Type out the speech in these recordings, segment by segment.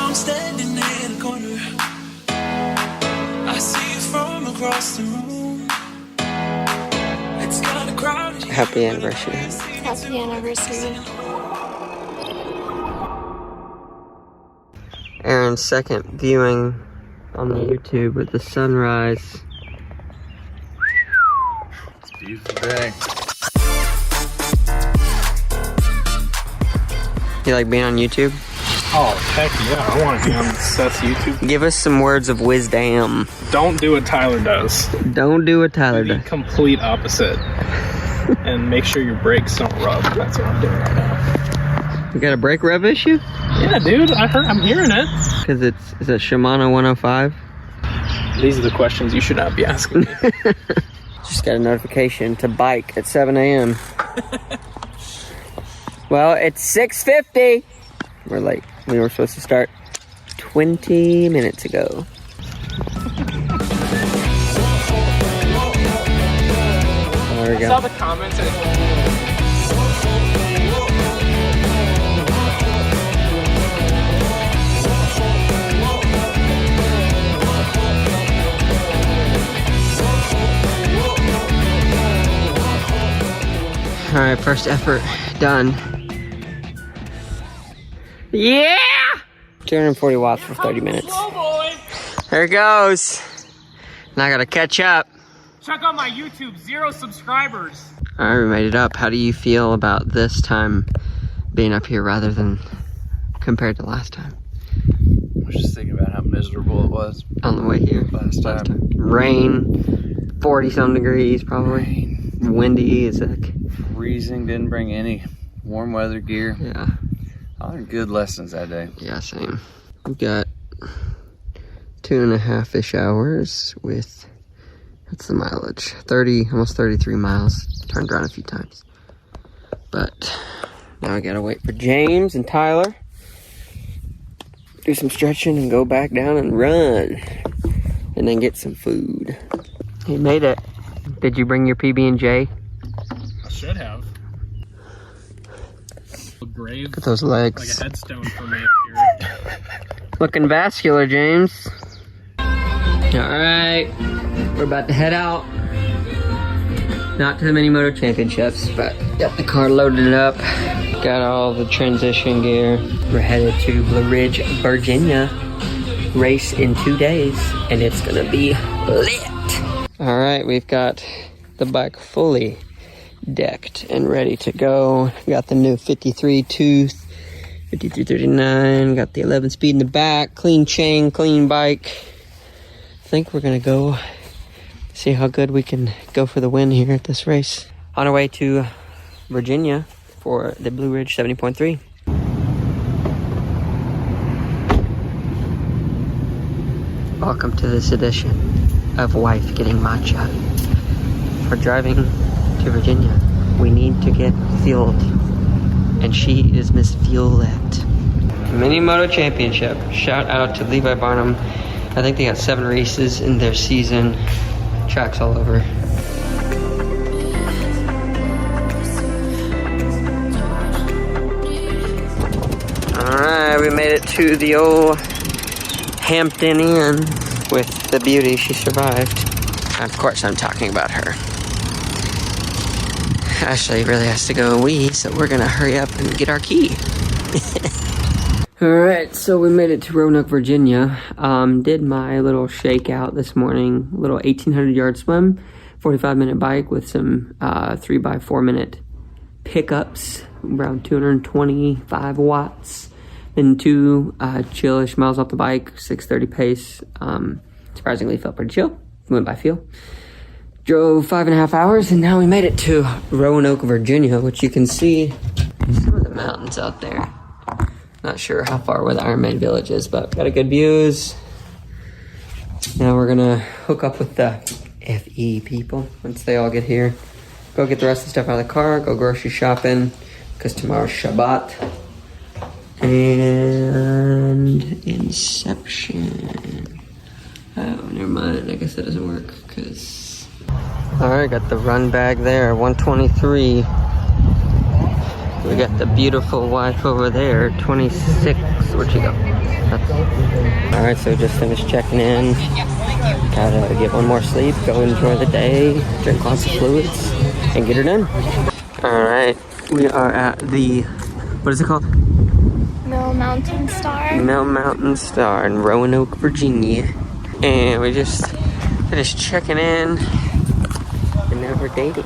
I'm standing in a corner. I see you from across the room. It's kind of crowded. Happy anniversary. Happy anniversary. Aaron's second viewing on the YouTube with the sunrise. It's a beautiful day. You like being on YouTube? Oh, heck yeah. I want to be on Seth's YouTube. Give us some words of wisdom. Don't do what Tyler does. Don't do what Tyler Do the does. complete opposite. And make sure your brakes don't rub. That's what I'm doing right now. You got a brake rev issue? Yeah, dude. I'm hearing it. Because is it Shimano 105? These are the questions you should not be asking me. Just got a notification to bike at 7 a.m. Well, it's 6:50. We're late. We were supposed to start 20 minutes ago. There we I go. saw the comments. All right, first effort done. Yeah! 240 watts for 30 minutes. Slow boy. There it goes. Now I gotta catch up. Check out my YouTube. 0 subscribers. All right, we made it up. How do you feel about this time being up here rather than compared to last time? I was just thinking about how miserable it was On the way here. last time. Rain, 40-some degrees probably. Rain, Windy as heck. freezing, didn't bring any warm weather gear. Yeah, I learned good lessons that day. yeah, same. We got 2.5-ish hours with, that's the mileage, 30, almost 33 miles. Turned around a few times. But now I gotta wait for James and Tyler. Do some stretching and go back down and run. And then get some food. He made it. Did you bring your PB&J? I should have. A grave. Look at those legs. Like a headstone for me up here. Looking vascular, James. Alright, we're about to head out. Not to the Mini Moto Championships, but got the car loaded up. Got all the transition gear. We're headed to Blue Ridge, Virginia. Race in 2 days, and it's gonna be lit. Alright, we've got the bike fully decked and ready to go. Got the new 53 tooth, 5339, got the 11 speed in the back, clean chain, clean bike. I think we're gonna go see how good we can go for the win here at this race. On our way to Virginia for the Blue Ridge 70.3. Welcome to this edition of Wife Getting Matcha. For driving to Virginia, we need to get fueled. And she is Miss Fuelette. Mini Moto Championship. Shout out to Levi Barnum. I think they got 7 races in their season. Tracks all over. Alright, we made it to the old Hampton Inn with the beauty. She survived. Of course, I'm talking about her. Ashley really has to go wee, so we're gonna hurry up and get our key. Alright, so we made it to Roanoke, Virginia. Did my little shakeout this morning, little 1,800 yard swim, 45-minute bike with some 3x4 minute pickups, around 225 watts. Then 2 chillish miles off the bike, 6:30 pace. Surprisingly felt pretty chill. Went by feel. Drove 5.5 hours, and now we made it to Roanoke, Virginia, which you can see some of the mountains out there. Not sure how far away the Ironman village is, but got a good views. Now we're gonna hook up with the FE people once they all get here. Go get the rest of the stuff out of the car, go grocery shopping, because tomorrow's Shabbat. And Inception. Oh, never mind. I guess that doesn't work, because... Alright, got the run bag there, 123. We got the beautiful wife over there, 26. Where'd she go? All right, so just finished checking in. Gotta get one more sleep, go enjoy the day, drink lots of fluids, and get her done. All right, we are at the, what is it called? Mill Mountain Star. Mill Mountain Star in Roanoke, Virginia. And we just finished checking in, and now we're dating.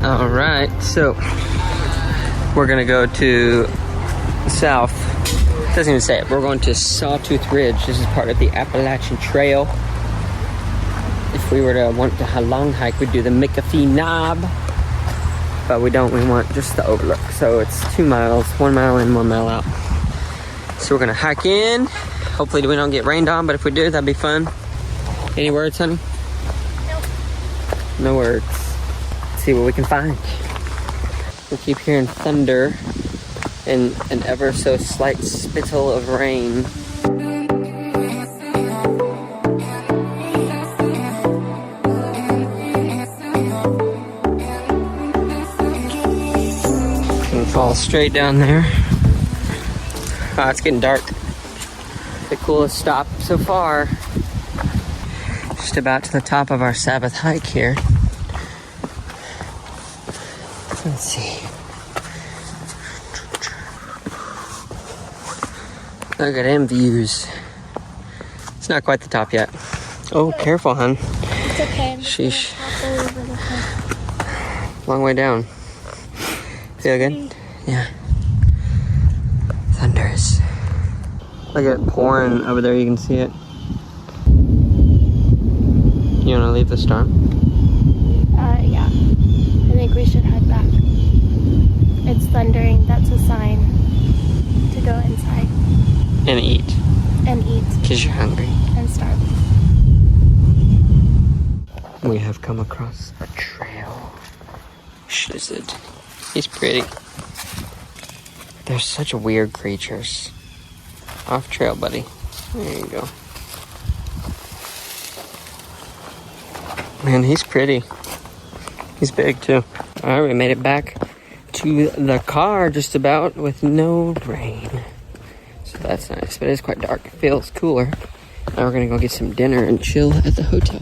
All right, so we're gonna go to south. It doesn't even say it. We're going to Sawtooth Ridge. This is part of the Appalachian Trail. If we were to want a long hike, we'd do the McAfee Knob, but we don't. We want just the overlook. So it's 2 miles, 1 mile in, 1 mile out. So we're gonna hike in. Hopefully we don't get rained on, but if we do, that'd be fun. Any words, honey? Nope. No words. Let's see what we can find. We keep hearing thunder and an ever so slight spittle of rain. Can fall straight down there. Oh, it's getting dark. The coolest stop so far. Just about to the top of our Sabbath hike here. Let's see. Look at them views. It's not quite the top yet. Oh, careful, hun. It's okay. I'm just Sheesh. gonna hop over the cliff. Long way down. Feel good? Yeah. Thunderous. Look at it pouring over there. You can see it. You want to leave the storm? Yeah. I think we should head back. It's thundering. That's a sign to go inside And eat. and eat Because you're hungry. and starve. We have come across a trail. Shizard. He's pretty. They're such weird creatures. Off trail, buddy. There you go. Man, he's pretty. He's big too. Alright, we made it back to the car just about with no rain. So that's nice, but it's quite dark. It feels cooler. Now we're gonna go get some dinner and chill at the hotel.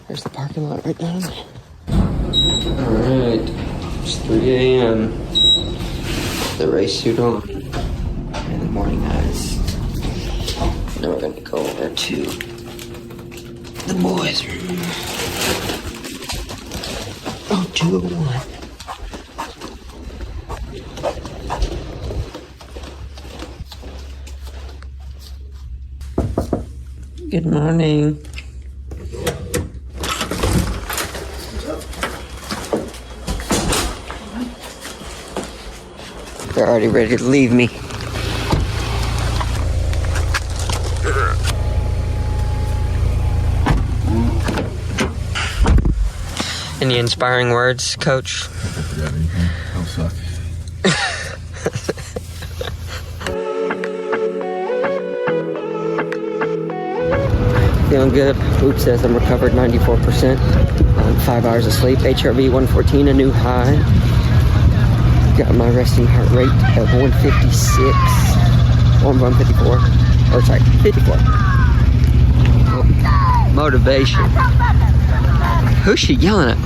There's the parking lot right down there. Alright, it's 3 a.m. The race suit on and the morning eyes. Now we're gonna go over to the boys' room. Oh, 201. Good morning. They're already ready to leave me. Any inspiring words, Coach? I forgot anything. I'll suck. Feeling good. Luke says I'm recovered 94%. 5 hours of sleep. HRV 114, a new high. Got my resting heart rate at 156. Or 154. Or sorry, 54. Motivation. Who's she yelling at?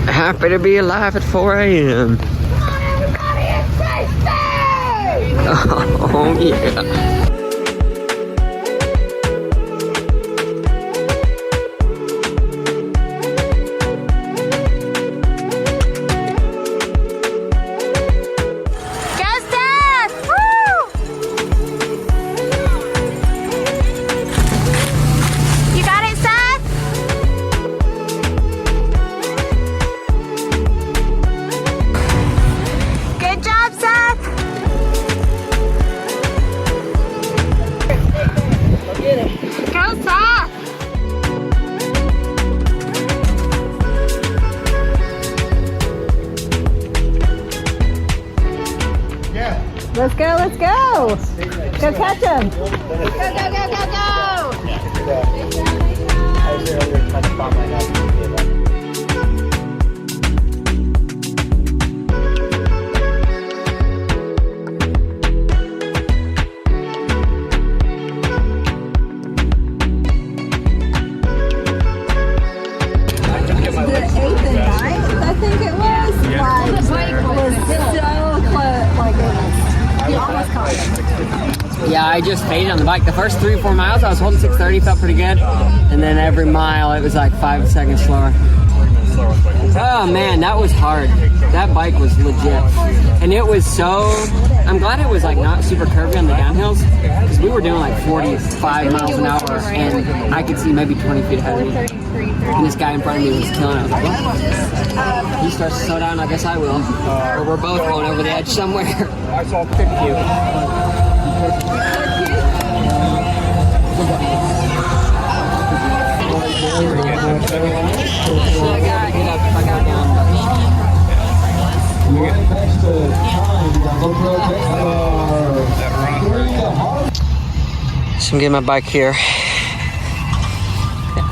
Happy to be alive at 4 a.m. Oh, yeah. Let's go, let's go! Go catch him! Go, go, go, go, go! Yeah, I just faded on the bike. The first 3 or 4 miles, I was holding 6:30, felt pretty good. And then every mile, it was like 5 seconds slower. Oh man, that was hard. That bike was legit. And it was so, I'm glad it was like not super curvy on the downhills, because we were doing like 45 miles an hour, and I could see maybe 20 feet ahead of me. And this guy in front of me was killing it. I was like, well, he starts to slow down, I guess I will. Or we're both going over the edge somewhere. I saw pick you. So I'm getting my bike here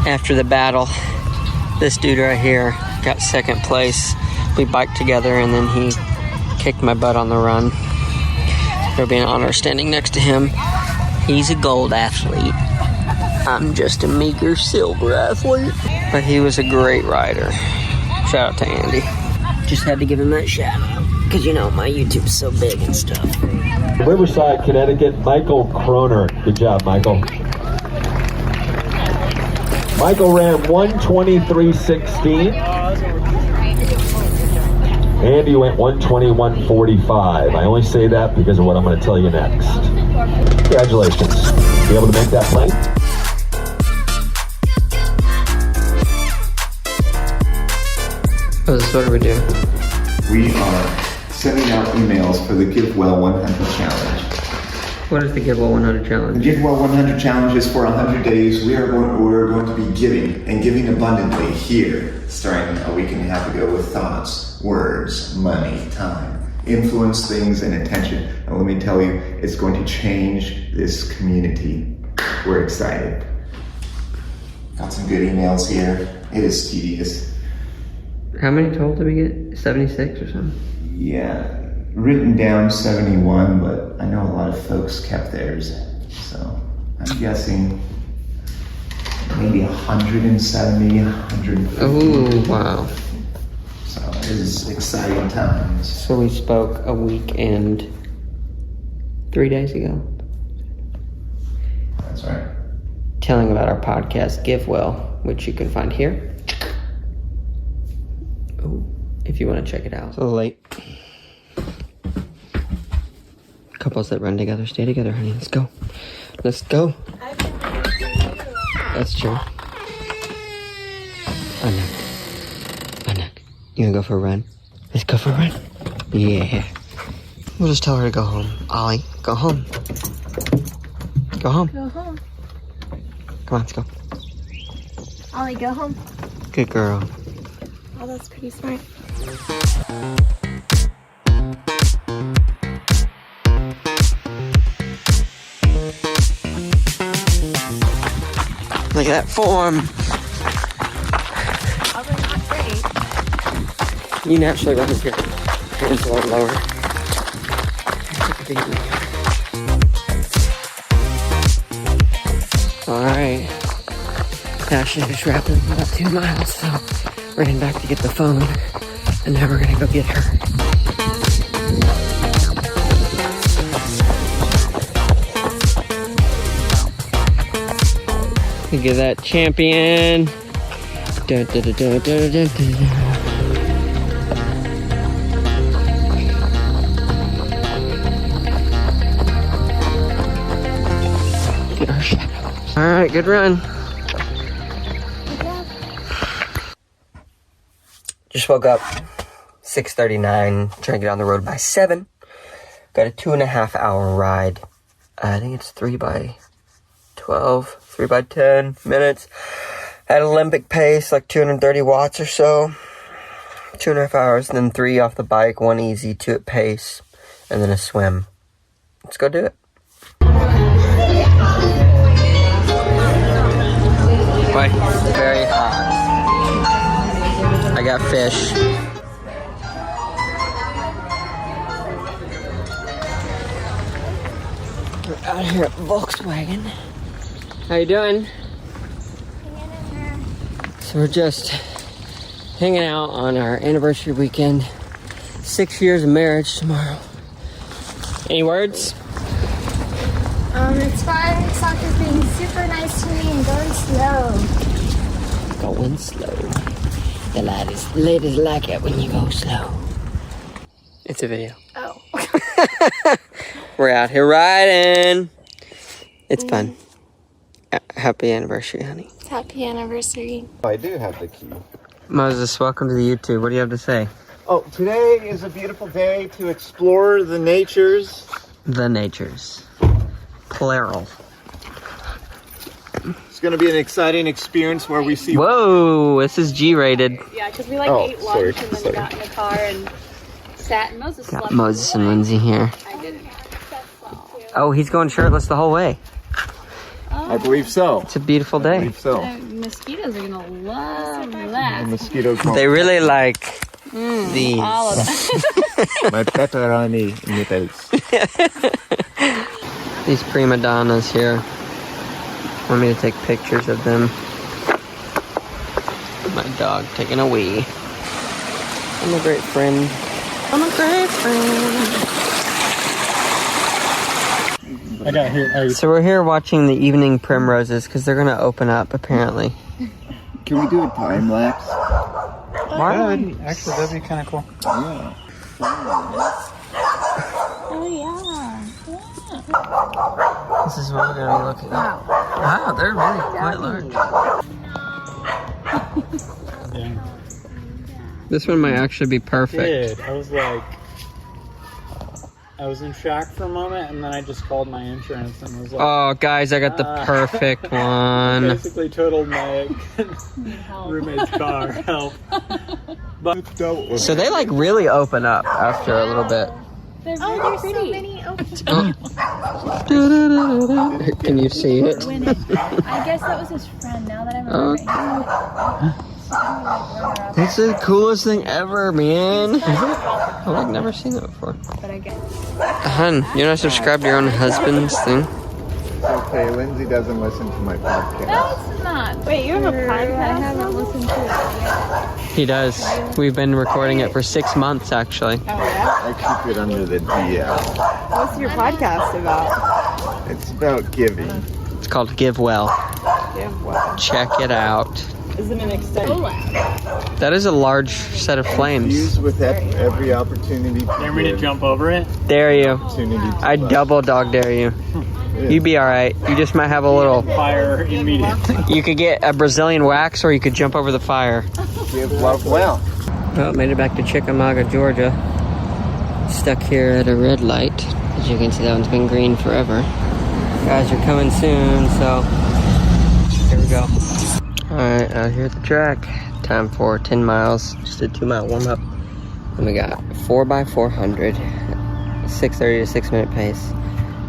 after the battle. This dude right here got second place. We biked together and then he kicked my butt on the run. It'll be an honor standing next to him. He's a gold athlete. I'm just a meager silver athlete. But he was a great rider. Shout out to Andy. Just had to give him that shout out, because you know my YouTube's so big and stuff. Riverside, Connecticut, Michael Kroner. Good job, Michael. Michael ran 1:23.16. Andy went 1:21.45. I only say that because of what I'm going to tell you next. Congratulations. Be able to make that plane? Oh, this is what do we do? We are sending out emails for the Give Well 100 Challenge. What is the Give Well 100 The Challenge? Give Well 100 Challenge is for 100 days. We're going to be giving, and giving abundantly here, starting a week and a half ago, with thoughts, words, money, time, influence, things, and attention. And let me tell you, it's going to change this community. We're excited. Got some good emails here. It is tedious. How many total did we get? 76 or something? Yeah, written down 71, but I know a lot of folks kept theirs. So I'm guessing maybe 170, 150. Oh, wow. So it is exciting times. So we spoke a week and 3 days ago. That's right. Telling about our podcast, Give Well, which you can find here. Oh, if you want to check it out. It's a little late. Couples that run together stay together, honey. Let's go. Let's go. That's true. Anak. You gonna go for a run? Let's go for a run. Yeah. We'll just tell her to go home. Ollie, go home. Go home. Go home. Come on, let's go. Ollie, go home. Good girl. Oh, that's pretty smart. Look at that form. Probably not great. You naturally run with your hands a little lower. Take it easy. Alright. Now she's just wrapping up about 2 miles, so we're heading back to get the phone. And now we're gonna go get her. Look at that champion. Dun, dun, dun, dun, dun, dun, dun. Get our shadow. Alright, good run. Just woke up, 6:39, trying to get on the road by 7. Got a 2.5 hour ride. I think it's 3 by 12, 3 by 10 minutes. At Olympic pace, like 230 watts or so. 2.5 hours, and then 3 off the bike, 1 easy, 2 at pace, and then a swim. Let's go do it. way. Very hot. I got fish. We're out here at Volkswagen. How you doing? So we're just hanging out on our anniversary weekend. 6 years of marriage tomorrow. Any words? It's fun. Soccer's being super nice to me and going slow. Going slow. The ladies like it when you go slow. It's a video. Oh. We're out here riding. It's fun. Happy anniversary, honey. Happy anniversary. I do have the key. Moses, welcome to the YouTube. What do you have to say? Oh, today is a beautiful day to explore the natures. The natures. Plural. It's going to be an exciting experience where we see... Whoa, this is G-rated. Yeah, because we like Oh, ate lunch and then got in the car and sat and Moses Got slept. Moses and Lindsay here. I didn't. Oh, he's going shirtless the whole way. I believe so. It's a beautiful I day. believe so. Mosquitoes are gonna love that. The mosquitoes won't... They really like these. All of that. My pepperoni nipples. These prima donnas here. Want me to take pictures of them. My dog taking a wee. I'm a great friend. I'm a great friend. I got here. So we're here watching the evening primroses because they're gonna open up apparently. Can we do a time lapse? Actually, that'd be kind of cool. Yeah. Oh yeah. This is what we're gonna be looking at. Wow, they're really quite large. Yeah. This one might actually be perfect. I was like, I was in shock for a moment, and then I just called my insurance and was like, Oh, guys, I got the perfect one. basically totaled my roommate's car. Help. But So they like really open up after a little bit. They're very There's pretty. so many open. Can you see it? I guess that was his friend. Now that I remember it. That's the coolest thing ever, man. I've like never seen it before. But I guess. Hun, you're not subscribed to your own husband's thing? Okay, Lindsay doesn't listen to my podcast. No, it's not. Wait, you have a podcast? I haven't listened to it yet. He does. We've been recording it for 6 months, actually. I keep it under the DL. What's your podcast about? It's about giving. It's called Give Well. Check it out. Is it an extension? That is a large set of flames. Use with every opportunity. dare me to jump over it? Dare you. Opportunity to I double dog dare you. You'd be alright. You just might have a little... Fire immediately. You could get a Brazilian wax or you could jump over the fire. give love well. Well, made it back to Chickamauga, Georgia. Stuck here at a red light. As you can see, that one's been green forever. Guys are coming soon, so here we go. Alright, out here at the track. Time for 10 miles. Just a 2-mile warm-up. And we got 4x400, 6:30 to 6 minute pace.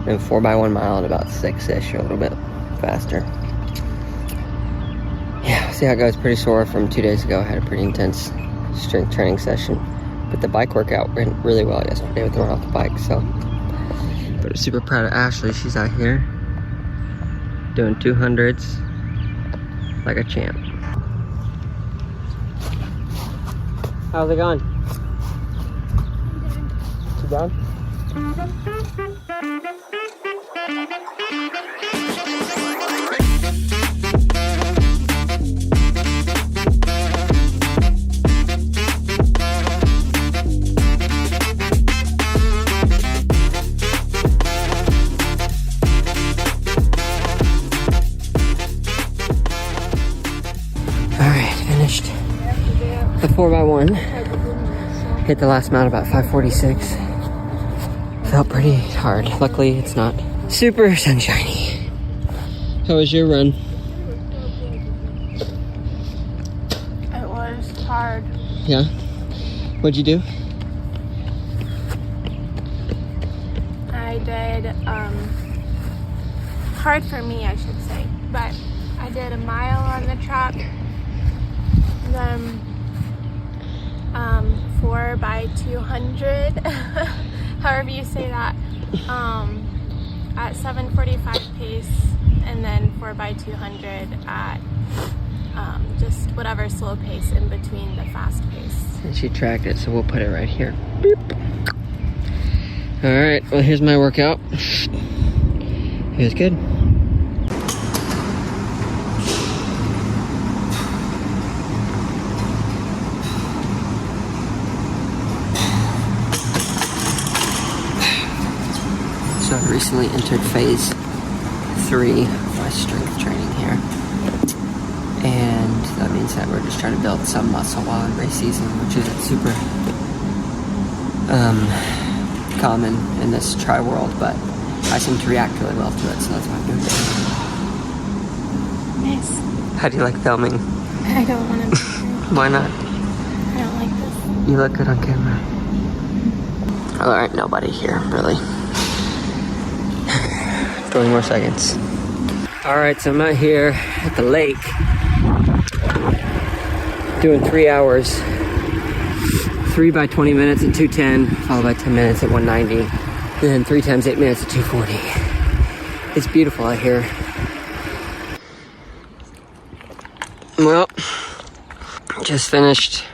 And 4x1 mile at about 6-ish, or a little bit faster. Yeah, see how it goes. Pretty sore from 2 days ago. I had a pretty intense strength training session. But the bike workout went really well yesterday with throwing off the bike, so. But I'm super proud of Ashley. She's out here doing 200s like a champ. How's it going? Too bad? Alright, finished the 4x1. Hit the last mount about 5:46. Felt pretty hard. Luckily, it's not super sunshiny. How was your run? It was hard. Yeah? What'd you do? I did, hard for me, I should say. But I I did a mile on the track, then 4 by 200, however you say that, at 7:45 pace, and then 4 by 200 at just whatever slow pace in between the fast pace. And she tracked it, so we'll put it right here. Beep. All right, well, here's my workout. It was good. So I recently entered phase 3 of my strength training here. And that means that we're just trying to build some muscle while in race season, which isn't super common in this tri world, but I seem to react really well to it, so that's what I'm doing. Nice. How do you like filming? I don't want to. Why not? I don't like this. You look good on camera. Alright, nobody here, really. 20 more seconds. Alright, so I'm out here at the lake doing 3 hours. 3 by 20 minutes at 210, followed by 10 minutes at 190, then 3 times 8 minutes at 240. It's beautiful out here. Well, just finished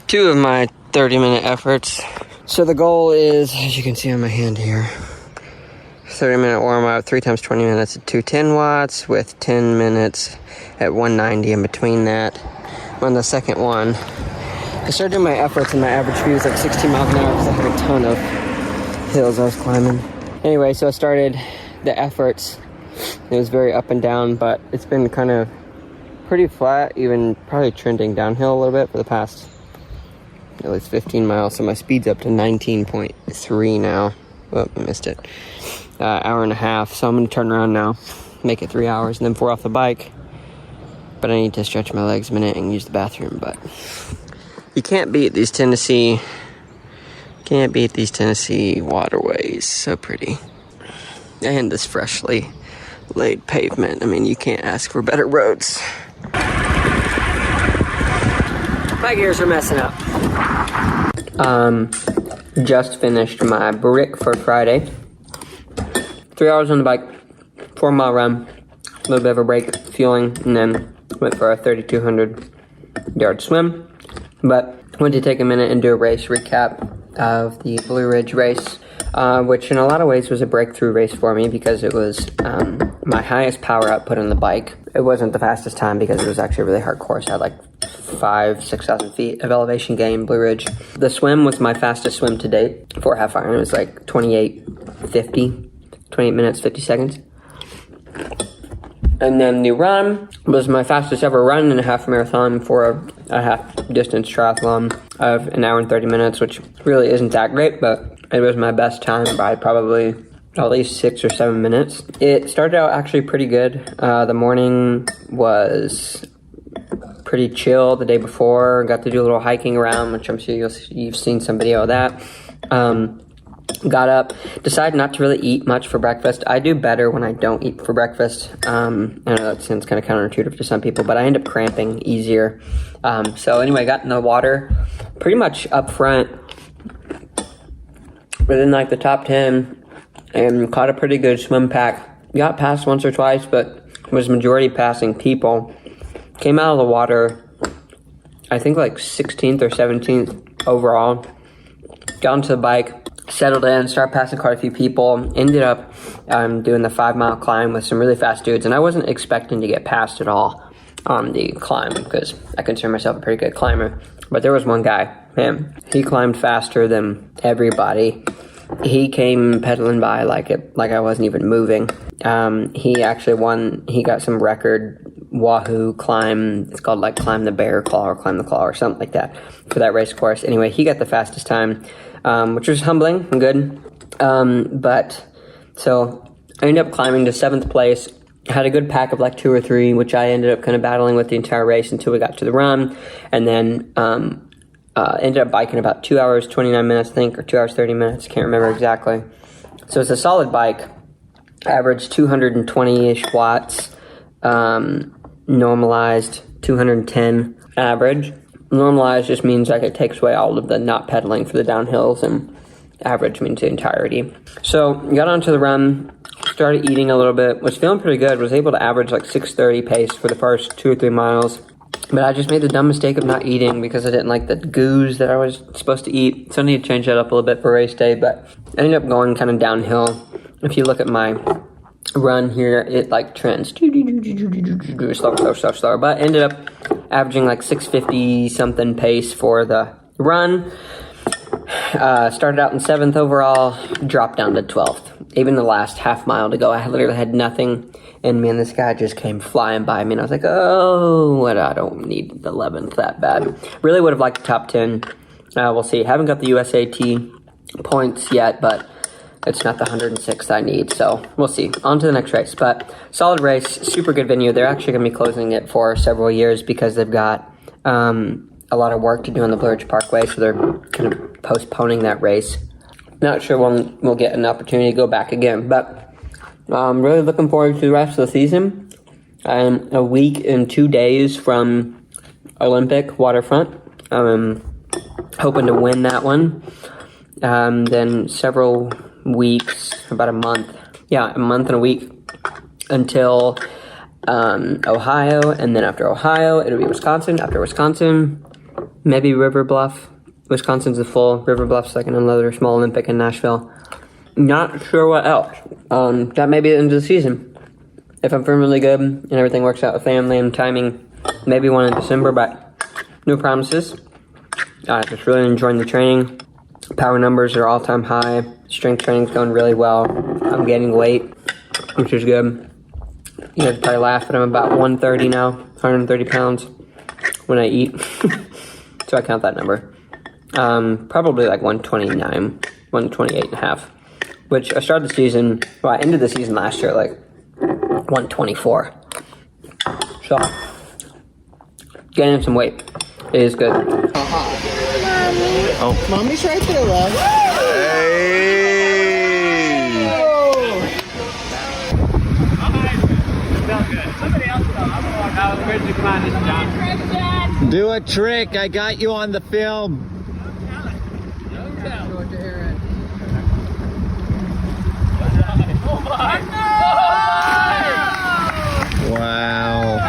2 of my 30-minute efforts. So the goal is, as you can see on my hand here, 30-minute warm-up, 3 times 20 minutes at 210 watts, with 10 minutes at 190 in between that. On the second one, I started doing my efforts and my average speed was like 16 miles an hour because I had a ton of hills I was climbing. Anyway, so I started the efforts. It was very up and down, but it's been kind of pretty flat, even probably trending downhill a little bit for the past at least 15 miles. So my speed's up to 19.3 now. Oh, I missed it. Hour and a half. So I'm going to turn around now, make it 3 hours, and then 4 off the bike. But I need to stretch my legs a minute and use the bathroom. But you can't beat these Tennessee waterways. So pretty. And this freshly laid pavement. I mean, you can't ask for better roads. My gears are messing up. Just finished my brick for Friday. 3 hours on the bike, 4 mile run, a little bit of a break, fueling, and then went for a 3,200 yard swim. But I wanted to take a minute and do a race recap of the Blue Ridge race, which in a lot of ways was a breakthrough race for me because it was my highest power output on the bike. It wasn't the fastest time because it was actually a really hard course. I had like 6,000 feet of elevation gain, Blue Ridge. The swim was my fastest swim to date for a half iron. It was like 28 minutes, 50 seconds. And then the run was my fastest ever run in a half marathon for a half distance triathlon of 1 hour and 30 minutes, which really isn't that great, but it was my best time by probably at least 6 or 7 minutes. It started out actually pretty good. The morning was pretty chill the day before. Got to do a little hiking around, which I'm sure you've seen some video of that. Got up, decided not to really eat much for breakfast. I do better when I don't eat for breakfast. I know that sounds kind of counterintuitive to some people, but I end up cramping easier. So anyway, got in the water pretty much up front within like the top 10 and caught a pretty good swim pack. Got passed once or twice, but was majority passing people. Came out of the water, I think like 16th or 17th overall. Got onto the bike, settled in, started passing quite a few people, ended up doing the 5 mile climb with some really fast dudes, and I wasn't expecting to get passed at all on the climb because I consider myself a pretty good climber, but there was one guy, man, he climbed faster than everybody. He came pedaling by like I wasn't even moving. He actually won, he got some record Wahoo climb, it's called like Climb the Bear Claw or Climb the Claw or something like that for that race course. Anyway, he got the fastest time, which was humbling and good. But so I ended up climbing to 7th place, had a good pack of like 2 or 3, which I ended up kind of battling with the entire race until we got to the run, and then ended up biking about 2 hours, 29 minutes, I think, or 2 hours, 30 minutes, can't remember exactly. So it's a solid bike, average 220-ish watts, normalized 210 average. Normalized just means like it takes away all of the not pedaling for the downhills, and average means the entirety. So got onto the run, started eating a little bit, was feeling pretty good, was able to average like 6:30 pace for the first 2 or 3 miles. But I just made the dumb mistake of not eating because I didn't like the goos that I was supposed to eat. So I need to change that up a little bit for race day, but I ended up going kind of downhill. If you look at my run here, it like trends slower, but ended up averaging like 650 something pace for the run. Started out in 7th overall, dropped down to 12th. Even the last half mile to go, I literally had nothing, and man, this guy just came flying by me, and I was like, oh, what, I don't need 11th that bad. Really would have liked the top 10. We'll see. Haven't got the USAT points yet, but it's not the 106 I need, so we'll see. On to the next race, but solid race, super good venue. They're actually going to be closing it for several years because they've got a lot of work to do on the Blue Ridge Parkway, so they're kind of postponing that race. Not sure when we'll get an opportunity to go back again, but I'm really looking forward to the rest of the season. I'm a week and 2 days from Olympic Waterfront. I'm hoping to win that one. Then several weeks, about a month. Yeah, a month and a week until Ohio, and then after Ohio, it'll be Wisconsin. After Wisconsin, maybe River Bluff. Wisconsin's the full. River Bluff's like another small Olympic in Nashville. Not sure what else. That may be the end of the season. If I'm feeling really good and everything works out with family and timing, maybe one in December, but no promises. Just really enjoying the training. Power numbers are all-time high. Strength training's going really well. I'm gaining weight, which is good. You guys probably laugh, but I'm about 130 now, 130 pounds when I eat. So I count that number. Probably like 129, 128 and a half, which I started the season, well, I ended the season last year like 124. So, gaining some weight is good. Oh. Mommy's right there, love. Hey! Do a trick. I got you on the film. Wow.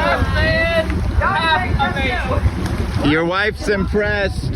Your wife's impressed.